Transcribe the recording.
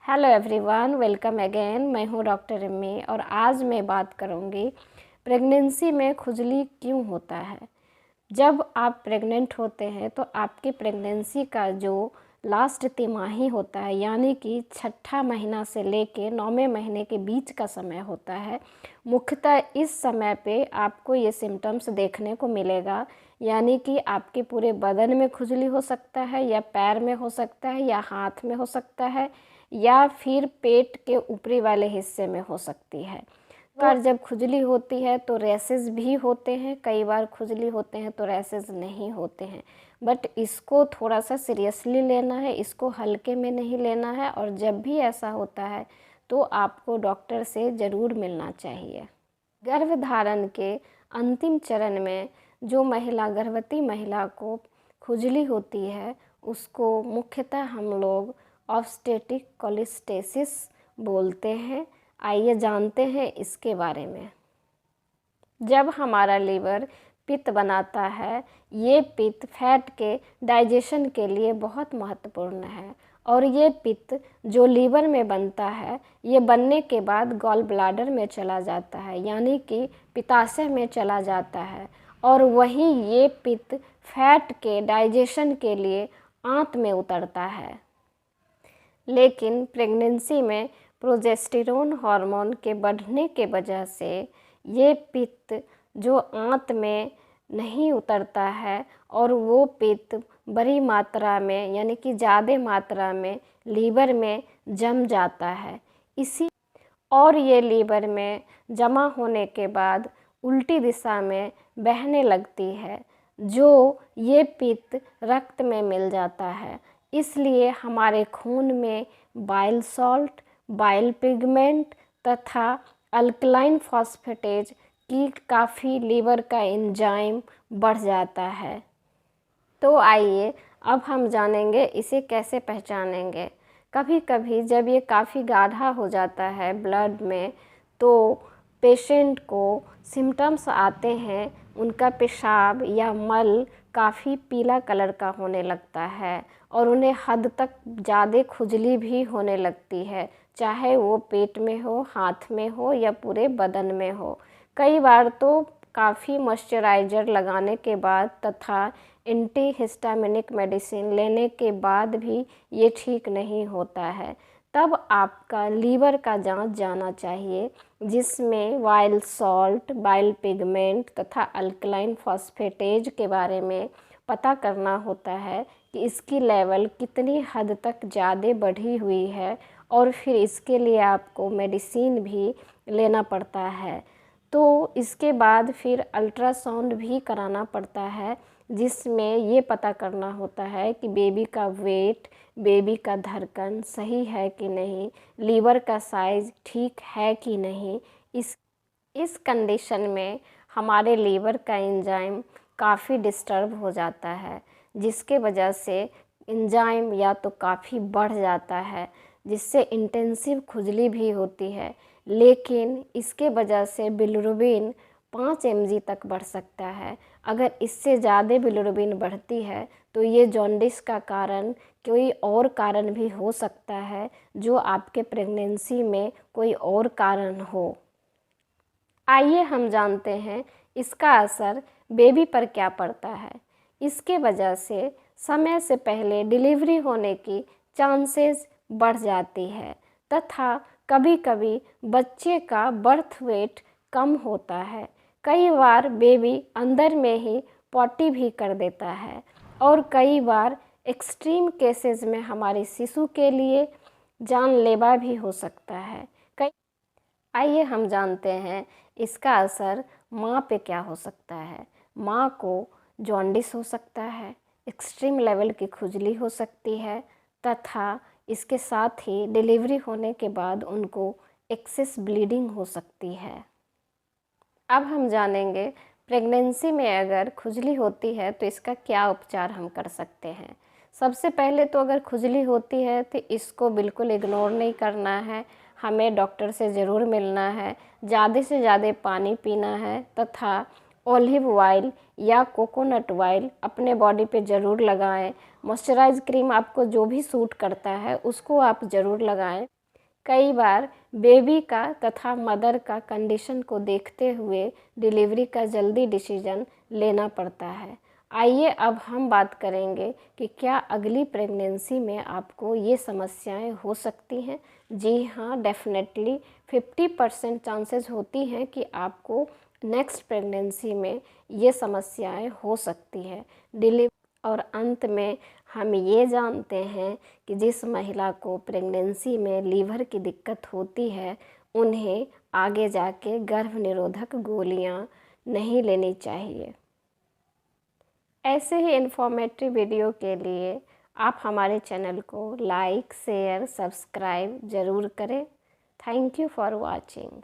Hello everyone, welcome again. मैं हूँ doctor Emmay और आज मैं बात करूँगी प्रेगनेंसी में खुजली क्यों होता है। जब आप प्रेग्नेंट होते हैं तो आपकी प्रेगनेंसी का जो लास्ट तिमाही होता है, यानी कि छठा महीना से लेके 9वें महीने के बीच का समय होता है, मुख्यतः इस समय पे आपको ये सिम्टम्स देखने को मिलेगा। यानी कि आपके पूरे बदन में खुजली हो सकता है, या पैर में हो सकता है, या हाथ में हो सकता है, या फिर पेट के ऊपरी वाले हिस्से में हो सकती है। बार जब खुजली होती है तो रैसेस भी होते हैं, कई बार खुजली होते हैं तो रैसेस नहीं होते हैं। बट इसको थोड़ा सा सीरियसली लेना है, इसको हल्के में नहीं लेना है, और जब भी ऐसा होता है तो आपको डॉक्टर से ज़रूर मिलना चाहिए। गर्भधारण के अंतिम चरण में जो गर्भवती महिला को खुजली होती है उसको मुख्यतः हम लोग ऑब्स्टेटिक कोलेस्टेसिस बोलते हैं। आइए जानते हैं इसके बारे में। जब हमारा लीवर पित्त बनाता है, ये पित्त फैट के डाइजेशन के लिए बहुत महत्वपूर्ण है, और ये पित्त जो लीवर में बनता है ये बनने के बाद गॉल ब्लाडर में चला जाता है, यानी कि पित्ताशय में चला जाता है, और वहीं ये पित्त फैट के डाइजेशन के लिए आंत में उतरता है। लेकिन प्रेगनेंसी में प्रोजेस्टेरोन हार्मोन के बढ़ने के वजह से ये पित्त जो आंत में नहीं उतरता है, और वो पित्त बड़ी मात्रा में यानी कि ज़्यादा मात्रा में लीवर में जम जाता है। और ये लीवर में जमा होने के बाद उल्टी दिशा में बहने लगती है, जो ये पित्त रक्त में मिल जाता है। इसलिए हमारे खून में बाइल सॉल्ट, बाइल पिगमेंट तथा अल्कलाइन फॉस्फेटेज की काफ़ी लीवर का एंजाइम बढ़ जाता है। तो आइए अब हम जानेंगे इसे कैसे पहचानेंगे। कभी कभी जब ये काफ़ी गाढ़ा हो जाता है ब्लड में, तो पेशेंट को सिम्टम्स आते हैं, उनका पेशाब या मल काफ़ी पीला कलर का होने लगता है, और उन्हें हद तक ज़्यादा खुजली भी होने लगती है, चाहे वो पेट में हो, हाथ में हो, या पूरे बदन में हो। कई बार तो काफ़ी मॉइस्चराइज़र लगाने के बाद तथा एंटीहिस्टामिनिक मेडिसिन लेने के बाद भी ये ठीक नहीं होता है। तब आपका लीवर का जांच जाना चाहिए, जिसमें बाइल सॉल्ट, बाइल पिगमेंट तथा अल्कलाइन फॉस्फेटेज के बारे में पता करना होता है कि इसकी लेवल कितनी हद तक ज़्यादा बढ़ी हुई है, और फिर इसके लिए आपको मेडिसिन भी लेना पड़ता है। तो इसके बाद फिर अल्ट्रासाउंड भी कराना पड़ता है, जिसमें ये पता करना होता है कि बेबी का वेट, बेबी का धड़कन सही है कि नहीं, लीवर का साइज़ ठीक है कि नहीं। इस कंडीशन में हमारे लीवर का एंजाइम काफ़ी डिस्टर्ब हो जाता है, जिसके वजह से एंजाइम या तो काफ़ी बढ़ जाता है, जिससे इंटेंसिव खुजली भी होती है। लेकिन इसके वजह से बिलिरुबिन 5 mg तक बढ़ सकता है। अगर इससे ज़्यादा बिलिरुबिन बढ़ती है तो ये जॉन्डिस का कारण कोई और कारण भी हो सकता है, जो आपके प्रेगनेंसी में कोई और कारण हो। आइए हम जानते हैं इसका असर बेबी पर क्या पड़ता है। इसके वजह से समय से पहले डिलीवरी होने की चांसेस बढ़ जाती है, तथा कभी कभी बच्चे का बर्थ वेट कम होता है। कई बार बेबी अंदर में ही पॉटी भी कर देता है, और कई बार एक्सट्रीम केसेस में हमारे शिशु के लिए जानलेवा भी हो सकता है। आइए हम जानते हैं इसका असर माँ पे क्या हो सकता है। माँ को जॉन्डिस हो सकता है, एक्सट्रीम लेवल की खुजली हो सकती है, तथा इसके साथ ही डिलीवरी होने के बाद उनको एक्सेस ब्लीडिंग हो सकती है। अब हम जानेंगे प्रेगनेंसी में अगर खुजली होती है तो इसका क्या उपचार हम कर सकते हैं। सबसे पहले तो अगर खुजली होती है तो इसको बिल्कुल इग्नोर नहीं करना है, हमें डॉक्टर से ज़रूर मिलना है, ज़्यादा से ज़्यादा पानी पीना है, तथा ऑलिव ऑयल या कोकोनट ऑयल अपने बॉडी पे ज़रूर लगाएं। मॉइस्चराइज क्रीम आपको जो भी सूट करता है उसको आप ज़रूर लगाएं। कई बार बेबी का तथा मदर का कंडीशन को देखते हुए डिलीवरी का जल्दी डिसीजन लेना पड़ता है। आइए अब हम बात करेंगे कि क्या अगली प्रेगनेंसी में आपको ये समस्याएं हो सकती हैं। जी हाँ, डेफिनेटली 50% चांसेस होती हैं कि आपको नेक्स्ट प्रेगनेंसी में ये समस्याएं हो सकती हैं डिलीवरी। और अंत में हम ये जानते हैं कि जिस महिला को प्रेगनेंसी में लीवर की दिक्कत होती है उन्हें आगे जाके गर्भ निरोधक गोलियां नहीं लेनी चाहिए। ऐसे ही इन्फॉर्मेटिव वीडियो के लिए आप हमारे चैनल को लाइक, शेयर, सब्सक्राइब ज़रूर करें। Thank you for watching.